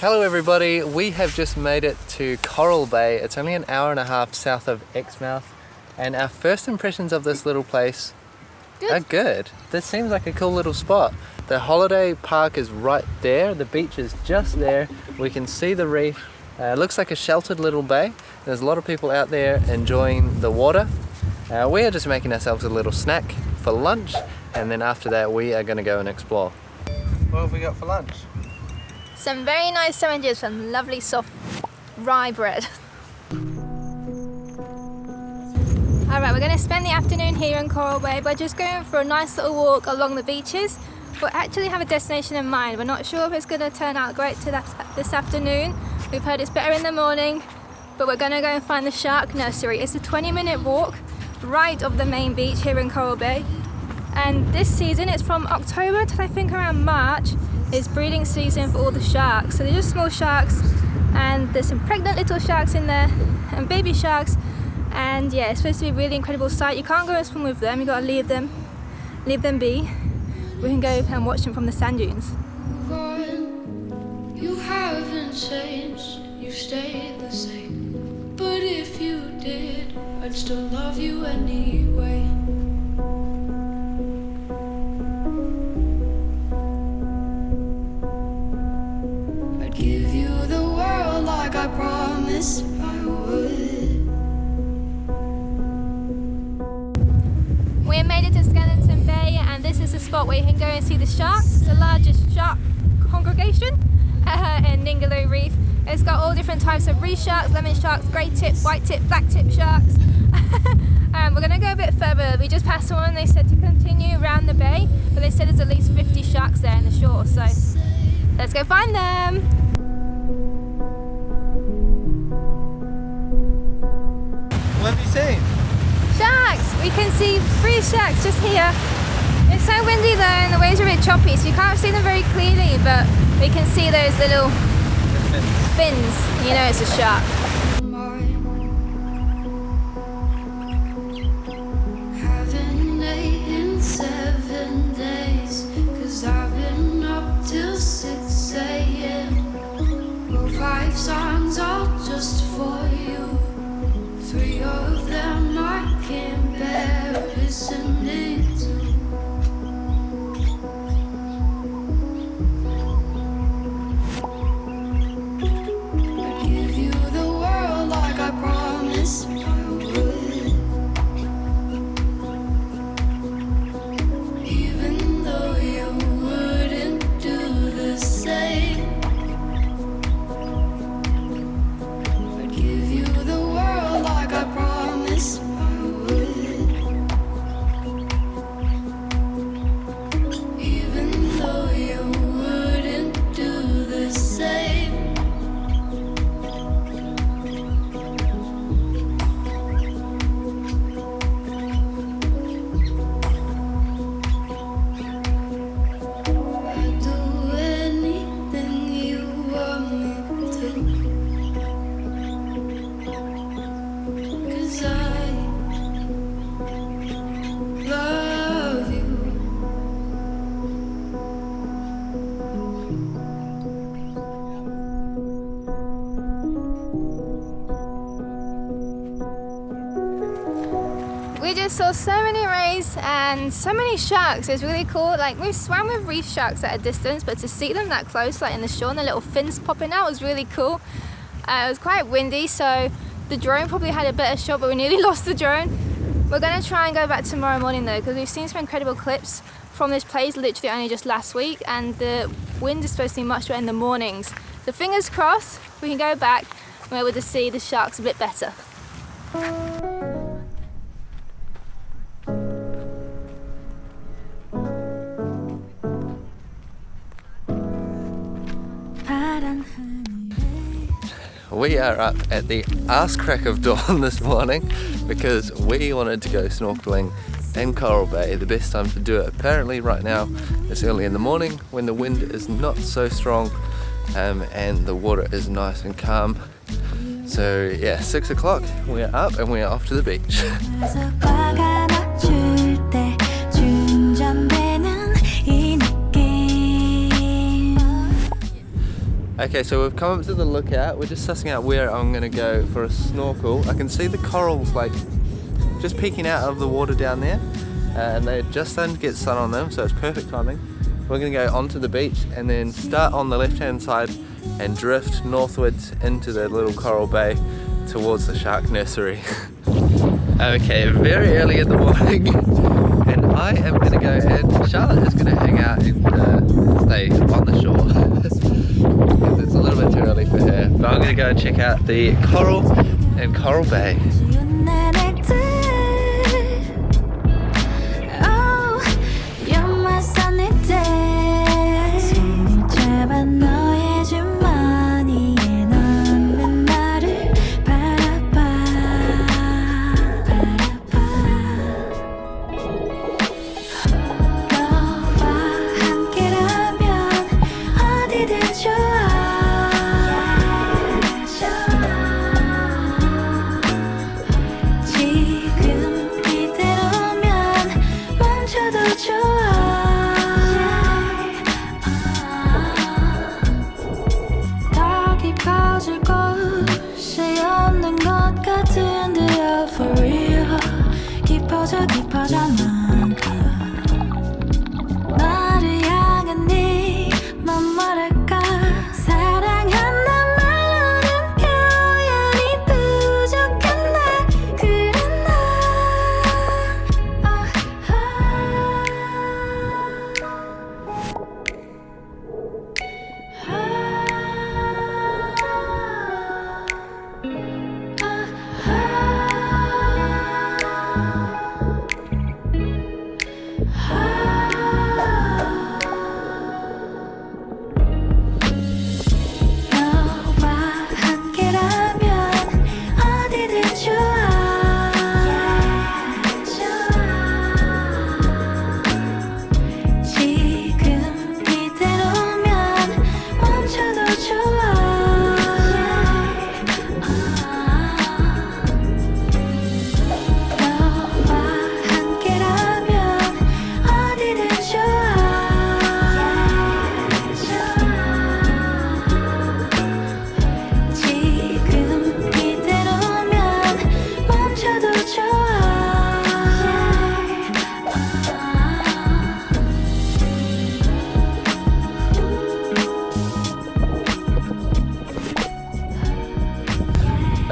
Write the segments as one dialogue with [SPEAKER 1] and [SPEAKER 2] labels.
[SPEAKER 1] Hello everybody, we have just made it to Coral Bay. It's only an hour and a half south of Exmouth, and our first impressions of this little place are good. This seems like a cool little spot. The holiday park is right there, the beach is just there, we can see the reef. It looks like a sheltered little bay. There's a lot of people out there enjoying the water. We are just making ourselves a little snack for lunch, and then after that we are going to go and explore. What have we got for lunch?
[SPEAKER 2] Some very nice sandwiches, some lovely soft rye bread. Alright, we're going to spend the afternoon here in Coral Bay by just going for a nice little walk along the beaches. We actually have a destination in mind. We're not sure if it's going to turn out great this afternoon. We've heard it's better in the morning, but we're going to go and find the shark nursery. It's a 20-minute walk right off the main beach here in Coral Bay. And this season, it's from October to I think around March, is breeding season for all the sharks. So they're just small sharks, and there's some pregnant little sharks in there and baby sharks, and yeah, it's supposed to be a really incredible sight. You can't go and swim with them, you gotta leave them be. We can go and watch them from the sand dunes.
[SPEAKER 3] You haven't changed, you stayed the same, but if you did, I'd still love you anyway. Give you the world like I promised I would.
[SPEAKER 2] We made it to Geraldton Bay, and this is the spot where you can go and see the sharks. It's the largest shark congregation in Ningaloo Reef. It's got all different types of reef sharks, lemon sharks, grey tip, white tip, black tip sharks. We're going to go a bit further. We just passed one and they said to continue around the bay, but they said there's at least 50 sharks there in the shore, so let's go find them.
[SPEAKER 1] What have you seen?
[SPEAKER 2] Sharks! We can see 3 sharks just here. It's so windy though, and the waves are a bit choppy, so you can't see them very clearly, but we can see those little fins. You know it's a shark.
[SPEAKER 3] Haven't ate in 7 days, 'cause I've been up till 6 a.m. Wrote 5 songs all just for you. 3 of them I can't bear listening to. I'd give you the world like I promised I would. Even though you wouldn't do the same. I'd give you the world like I promised I would. Even though you wouldn't do the same. I'd do anything you want me to. 'Cause I love you.
[SPEAKER 2] We just saw so many rays and so many sharks. It was really cool. Like, we've swam with reef sharks at a distance, but to see them that close, like in the shore, and the little fins popping out, was really cool. It was quite windy, so the drone probably had a better shot, but we nearly lost the drone. We're going to try and go back tomorrow morning though, because we've seen some incredible clips from this place literally only just last week, and the wind is supposed to be much better in the mornings. So fingers crossed we can go back and we're able to see the sharks a bit better.
[SPEAKER 1] We are up at the arse crack of dawn this morning because we wanted to go snorkeling in Coral Bay. The best time to do it apparently right now is early in the morning when the wind is not so strong and the water is nice and calm. So yeah, 6 o'clock, we're up and we're off to the beach. Okay, so we've come up to the lookout. We're just sussing out where I'm gonna go for a snorkel. I can see the corals like just peeking out of the water down there, and they're just starting to get sun on them, so it's perfect timing. We're gonna go onto the beach and then start on the left-hand side and drift northwards into the little coral bay towards the shark nursery. Okay, very early in the morning, and I am gonna go, and Charlotte is gonna hang out and stay on the shore because it's a little bit too early for her. But I'm gonna go and check out the coral in Coral Bay.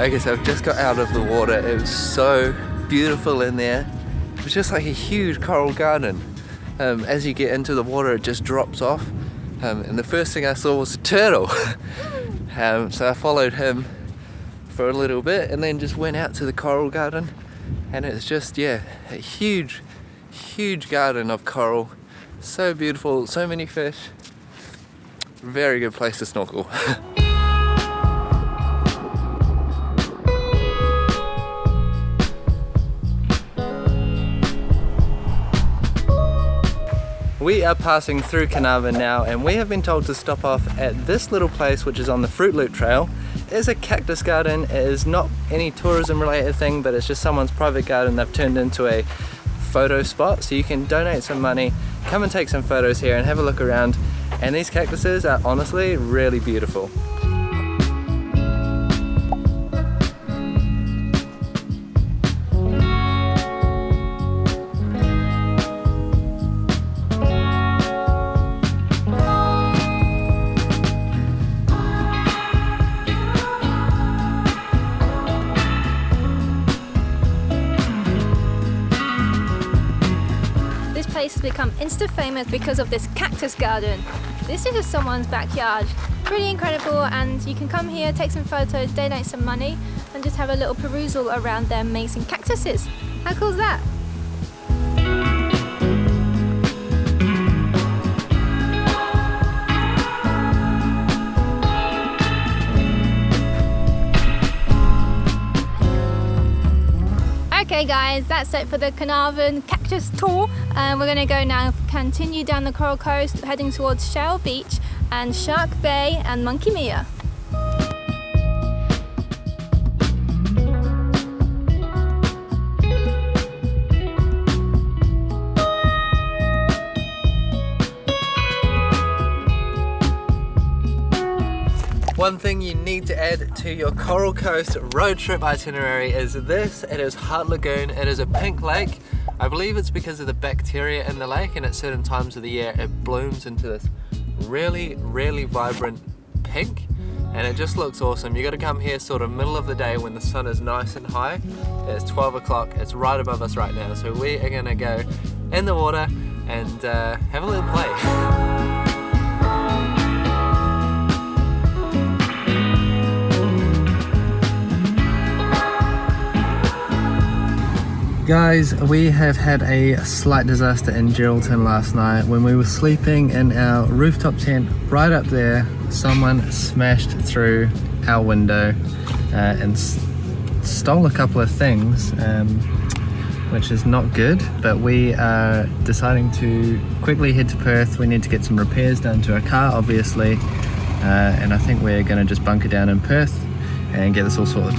[SPEAKER 1] Okay, so I've just got out of the water. It was so beautiful in there. It was just like a huge coral garden. As you get into the water, it just drops off. And the first thing I saw was a turtle. So I followed him for a little bit and then just went out to the coral garden. And it's just, yeah, a huge, huge garden of coral. So beautiful, so many fish. Very good place to snorkel. We are passing through Carnarvon now, and we have been told to stop off at this little place which is on the Fruit Loop Trail. It is a cactus garden. It is not any tourism related thing, but it's just someone's private garden they've turned into a photo spot, so you can donate some money, come and take some photos here and have a look around. And these cactuses are honestly really beautiful.
[SPEAKER 2] Place has become insta-famous because of this cactus garden. This is just someone's backyard. Pretty incredible, and you can come here, take some photos, donate some money, and just have a little perusal around their amazing cactuses. How cool is that? Okay guys, that's it for the Carnarvon Cactus Tour. We're going to go now, continue down the Coral Coast, heading towards Shell Beach and Shark Bay and Monkey Mia.
[SPEAKER 1] One thing you need to add to your Coral Coast road trip itinerary is this. It is Hutt Lagoon. It is a pink lake. I believe it's because of the bacteria in the lake, and at certain times of the year it blooms into this really, really vibrant pink, and it just looks awesome. You got to come here sort of middle of the day when the sun is nice and high. It's 12 o'clock. It's right above us right now, so we are gonna go in the water and have a little play. Guys, we have had a slight disaster in Geraldton last night. When we were sleeping in our rooftop tent right up there, someone smashed through our window and stole a couple of things, which is not good, but we are deciding to quickly head to Perth. We need to get some repairs done to our car, obviously, and I think we're going to just bunker down in Perth and get this all sorted.